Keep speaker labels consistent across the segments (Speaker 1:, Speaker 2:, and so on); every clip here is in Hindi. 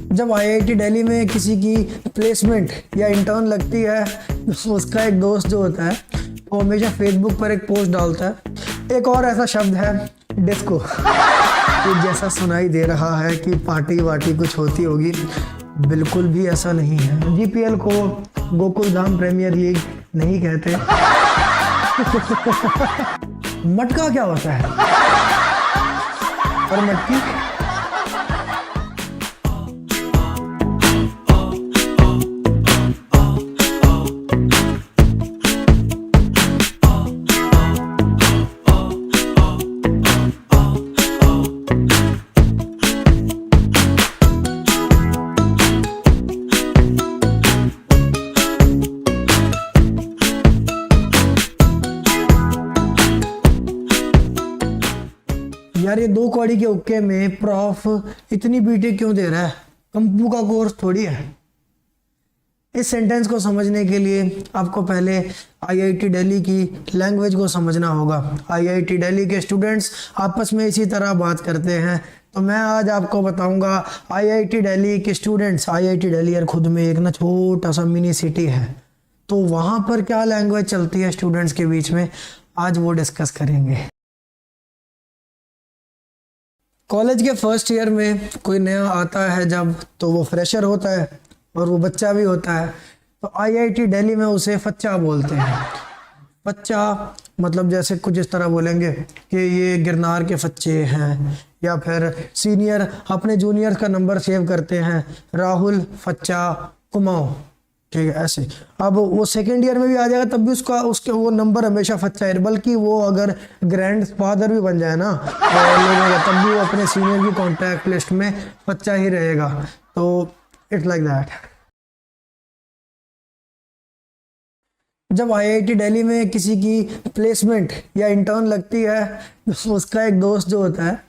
Speaker 1: जब आईआईटी दिल्ली में किसी की प्लेसमेंट या इंटर्न लगती है तो उसका एक दोस्त जो होता है वो हमेशा फेसबुक पर एक पोस्ट डालता है। एक और ऐसा शब्द है डिस्को। ये जैसा सुनाई दे रहा है कि पार्टी वार्टी कुछ होती होगी, बिल्कुल भी ऐसा नहीं है। जीपीएल को गोकुल धाम प्रीमियर लीग नहीं कहते। मटका क्या होता है और मटकी? यार ये दो कौड़ी के उक्के में प्रॉफ इतनी बीटेक क्यों दे रहा है? कंपू का कोर्स थोड़ी है। इस सेंटेंस को समझने के लिए आपको पहले आईआईटी दिल्ली की लैंग्वेज को समझना होगा। आईआईटी दिल्ली के स्टूडेंट्स आपस में इसी तरह बात करते हैं, तो मैं आज आपको बताऊंगा आईआईटी दिल्ली के स्टूडेंट्स। आईआईटी दिल्ली यार खुद में एक ना छोटा सा मिनी सिटी है, तो वहाँ पर क्या लैंग्वेज चलती है स्टूडेंट्स के बीच में, आज वो डिस्कस करेंगे। कॉलेज के फर्स्ट ईयर में कोई नया आता है जब, तो वो फ्रेशर होता है और वो बच्चा भी होता है, तो आईआईटी दिल्ली में उसे फच्चा बोलते हैं। फच्चा मतलब जैसे कुछ इस तरह बोलेंगे कि ये गिरनार के फच्चे हैं, या फिर सीनियर अपने जूनियर का नंबर सेव करते हैं, राहुल फच्चा कुमाऊं, ठीक है ऐसे। अब वो सेकेंड ईयर में भी आ जाएगा तब भी उसके वो नंबर हमेशा फच्चा है, बल्कि वो अगर ग्रैंड फादर भी बन जाए ना तब भी वो अपने सीनियर की कॉन्टैक्ट लिस्ट में फच्चा ही रहेगा। तो इट्स लाइक दैट। जब आईआईटी दिल्ली में किसी की प्लेसमेंट या इंटर्न लगती है तो उसका एक दोस्त जो होता है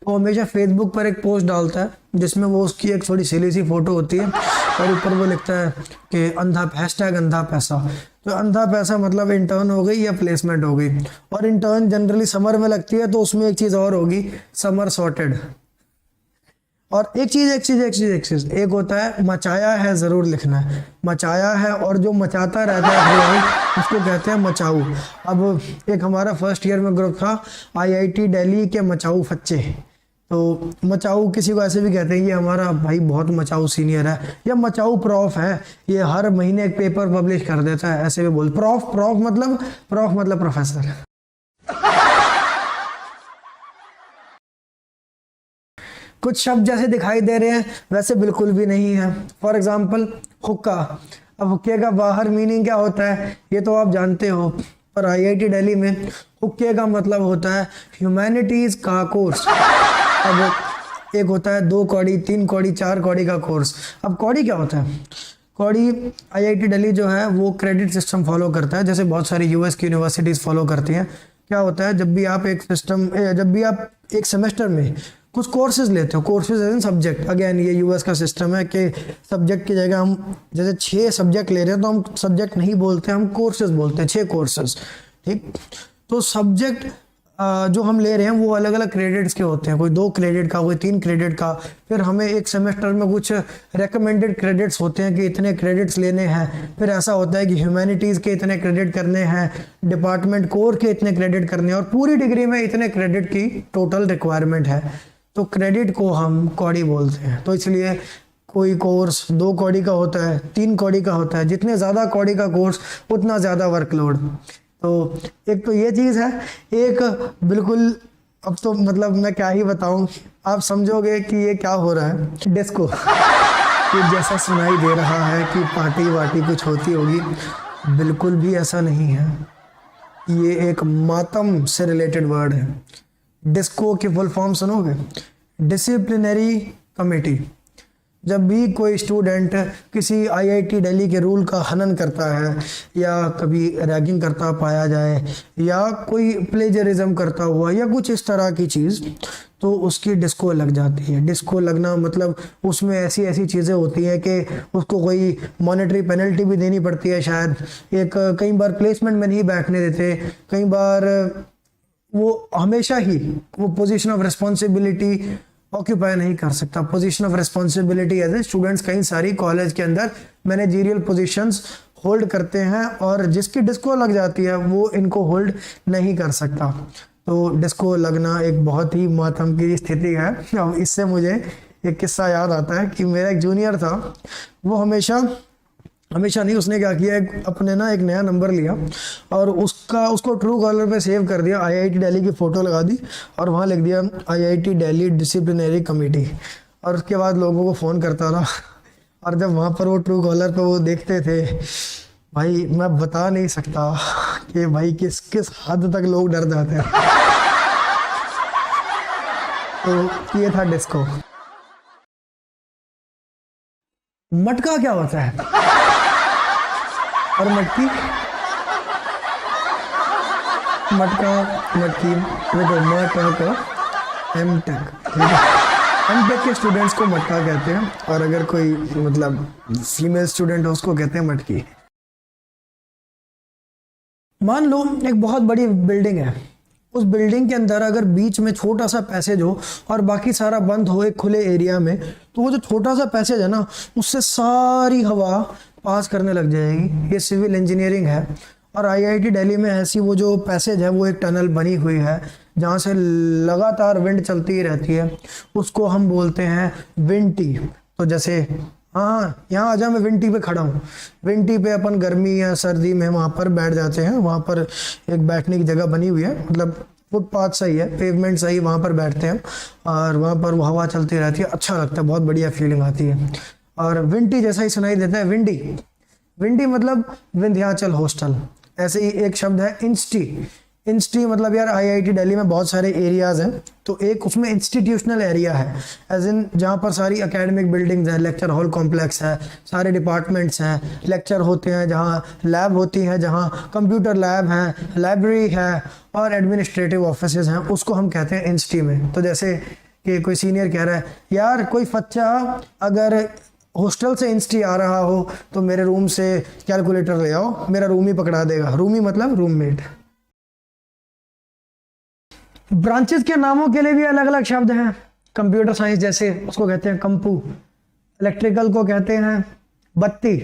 Speaker 1: वो हमेशा फेसबुक पर एक पोस्ट डालता है जिसमें वो उसकी एक थोड़ी सिली सी फोटो होती है और ऊपर वो लिखता है कि अंधा पैसा। तो अंधा पैसा मतलब इंटर्न हो गई या प्लेसमेंट हो गई। और इंटर्न जनरली समर में लगती है, तो उसमें एक चीज़ और होगी, समर सॉर्टेड। और एक चीज़ एक होता है मचाया है, ज़रूर लिखना है मचाया है, और जो मचाता रहता है उसको कहते हैं मचाऊ। अब एक हमारा फर्स्ट ईयर में ग्रुप था आईआईटी दिल्ली के मचाऊ फच्चे, तो मचाऊ किसी को ऐसे भी कहते हैं, ये हमारा भाई बहुत मचाऊ सीनियर है या मचाऊ प्रॉफ है, ये हर महीने एक पेपर पब्लिश कर देता है, ऐसे भी बोल। प्रॉफ मतलब प्रोफेसर। कुछ शब्द जैसे दिखाई दे रहे हैं वैसे बिल्कुल भी नहीं है। फॉर एग्जाम्पल हुक्का। अब हुक्के का बाहर मीनिंग क्या होता है ये तो आप जानते हो, पर आईआईटी दिल्ली में हुक्के का मतलब होता है ह्यूमैनिटीज का कोर्स। अब एक होता है 2 कौड़ी 3 कौड़ी 4 कौड़ी का कोर्स। अब कौड़ी क्या होता है? कौड़ी आईआईटी दिल्ली जो है वो क्रेडिट सिस्टम फॉलो करता है, जैसे बहुत सारी यूएस की यूनिवर्सिटीज़ फॉलो करती हैं। क्या होता है, जब भी आप एक सेमेस्टर में कुछ कोर्सेज लेते हो, courses as in subject, again ये यूएस का सिस्टम है कि सब्जेक्ट की जगह हम जैसे 6 सब्जेक्ट ले रहे हैं तो हम सब्जेक्ट नहीं बोलते, हम कोर्सेज बोलते हैं, 6 कोर्सेज, ठीक। तो सब्जेक्ट जो हम ले रहे हैं वो अलग अलग क्रेडिट्स के होते हैं, कोई 2 क्रेडिट का, कोई 3 क्रेडिट का। फिर हमें एक सेमेस्टर में कुछ रेकमेंडेड क्रेडिट्स होते हैं कि इतने क्रेडिट्स लेने हैं। फिर ऐसा होता है कि ह्यूमैनिटीज़ के इतने क्रेडिट करने हैं, डिपार्टमेंट कोर के इतने क्रेडिट करने हैं, और पूरी डिग्री में इतने क्रेडिट की टोटल रिक्वायरमेंट है। तो क्रेडिट को हम कौड़ी बोलते हैं। तो इसलिए कोई कोर्स 2 कौड़ी का होता है, 3 कौड़ी का होता है, जितने ज़्यादा कौड़ी का कोर्स उतना ज़्यादा वर्कलोड। तो एक तो ये चीज़ है, एक बिल्कुल अब तो मतलब मैं क्या ही बताऊं, आप समझोगे कि ये क्या हो रहा है। डिस्को। ये जैसा सुनाई दे रहा है कि पार्टी वार्टी कुछ होती होगी, बिल्कुल भी ऐसा नहीं है। ये एक मातम से रिलेटेड वर्ड है। डिस्को की फुल फॉर्म सुनोगे, डिसिप्लिनरी कमेटी। जब भी कोई स्टूडेंट किसी आईआईटी दिल्ली के रूल का हनन करता है, या कभी रैगिंग करता पाया जाए, या कोई प्लेजरिज्म करता हुआ, या कुछ इस तरह की चीज़, तो उसकी डिस्को लग जाती है। डिस्को लगना मतलब उसमें ऐसी ऐसी चीज़ें होती हैं कि उसको कोई मॉनेटरी पेनल्टी भी देनी पड़ती है शायद। कई बार प्लेसमेंट में नहीं बैठने देते, कई बार वो हमेशा ही वो पोजीशन ऑफ रिस्पॉन्सिबिलिटी ऑक्यूपाई नहीं कर सकता। Position of responsibility as a students कई सारी कॉलेज के अंदर मैनेजरियल पोजीशंस होल्ड करते हैं और जिसकी डिस्को लग जाती है वो इनको होल्ड नहीं कर सकता। तो डिस्को लगना एक बहुत ही मातम की स्थिति है। अब इससे मुझे एक किस्सा याद आता है कि मेरा एक जूनियर था, वो हमेशा नहीं, उसने क्या किया, अपने ना एक नया नंबर लिया और उसको ट्रू कॉलर पे सेव कर दिया, IIT दिल्ली की फ़ोटो लगा दी और वहाँ लिख दिया IIT दिल्ली डिसिप्लिनरी कमेटी। और उसके बाद लोगों को फ़ोन करता था और जब वहाँ पर वो ट्रू कॉलर पे वो देखते थे, भाई मैं बता नहीं सकता कि भाई किस हद तक लोग डर जाते हैं। तो ये था डिस्को। मटका क्या होता है और मटकी? मटकी देखो, एमटेक के स्टूडेंट्स को मटका कहते हैं और अगर कोई मतलब फीमेल स्टूडेंट हो उसको कहते हैं मटकी। मान लो एक बहुत बड़ी बिल्डिंग है, उस बिल्डिंग के अंदर अगर बीच में छोटा सा पैसेज हो और बाकी सारा बंद हो एक खुले एरिया में, तो वो जो छोटा सा पैसेज है ना, उससे सारी हवा पास करने लग जाएगी। ये सिविल इंजीनियरिंग है और IIT दिल्ली में ऐसी वो जो पैसेज है वो एक टनल बनी हुई है जहाँ से लगातार विंड चलती ही रहती है, उसको हम बोलते हैं विंटी। तो जैसे हाँ, यहाँ आ जा, मैं विंटी पे खड़ा हूँ। विंटी पे अपन गर्मी या सर्दी में वहाँ पर बैठ जाते हैं, वहाँ पर एक बैठने की जगह बनी हुई है, मतलब फुटपाथ सही है, पेवमेंट सही, वहाँ पर बैठते हैं और वहाँ पर वो हवा चलती रहती है, अच्छा लगता है, बहुत बढ़िया फीलिंग आती है। और विंटी जैसा ही सुनाई देता है विंडी मतलब विंध्याचल हॉस्टल। ऐसे ही एक शब्द है इंस्टी मतलब यार IIT दिल्ली में बहुत सारे एरियाज हैं, तो एक उसमें इंस्टीट्यूशनल एरिया है, एज इन जहाँ पर सारी एकेडमिक बिल्डिंग्स हैं, लेक्चर हॉल कॉम्प्लेक्स है, सारे डिपार्टमेंट्स हैं, लेक्चर होते हैं, जहाँ लैब होती है, जहाँ कंप्यूटर लैब है, लाइब्रेरी है और एडमिनिस्ट्रेटिव ऑफिसेज हैं, उसको हम कहते हैं इंस्टी में। तो जैसे कि कोई सीनियर कह रहा है, यार कोई बच्चा अगर हॉस्टल से इंस्टी आ रहा हो तो मेरे रूम से कैलकुलेटर ले आओ, मेरा रूम ही पकड़ा देगा। रूमी मतलब रूममेट। ब्रांचेस के नामों के लिए भी अलग अलग शब्द हैं। कंप्यूटर साइंस जैसे उसको कहते हैं कंपू, इलेक्ट्रिकल को कहते हैं बत्ती,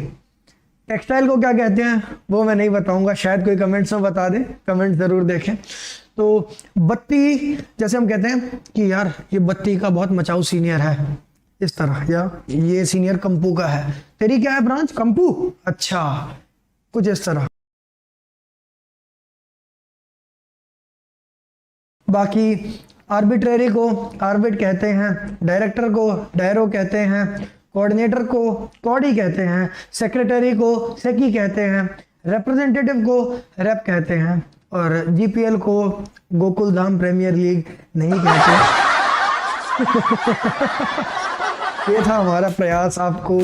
Speaker 1: टेक्सटाइल को क्या कहते हैं वो मैं नहीं बताऊंगा, शायद कोई कमेंट्स में बता दे, कमेंट ज़रूर देखें। तो बत्ती जैसे हम कहते हैं कि यार ये बत्ती का बहुत मचाऊ सीनियर है, इस तरह, या ये सीनियर कंपू का है, तेरी क्या है ब्रांच? कंपू, अच्छा, कुछ इस तरह। बाकी आर्बिट्रेरी को आर्बिट कहते हैं, डायरेक्टर को डायरो कहते हैं, कोऑर्डिनेटर को कॉडी कहते हैं, सेक्रेटरी को सेकी कहते हैं, रिप्रेजेंटेटिव को रेप कहते हैं और GPL को गोकुल धाम प्रीमियर लीग नहीं कहते। ये था हमारा प्रयास आपको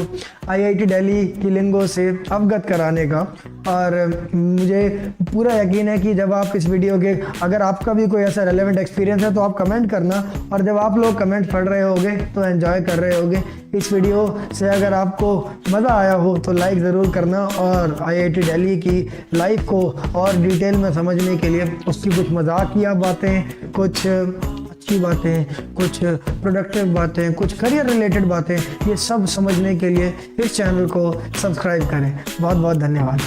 Speaker 1: IIT दिल्ली की लिंगो से अवगत कराने का और मुझे पूरा यकीन है कि जब आप इस वीडियो के, अगर आपका भी कोई ऐसा रेलेवेंट एक्सपीरियंस है तो आप कमेंट करना, और जब आप लोग कमेंट पढ़ रहे होगे तो एंजॉय कर रहे होगे। इस वीडियो से अगर आपको मज़ा आया हो तो लाइक ज़रूर करना और IIT दिल्ली की लाइफ को और डिटेल में समझने के लिए उसकी कुछ मजाकिया बातें, कुछ अच्छी बातें, कुछ प्रोडक्टिव बातें, कुछ करियर रिलेटेड बातें, ये सब समझने के लिए इस चैनल को सब्सक्राइब करें। बहुत बहुत धन्यवाद।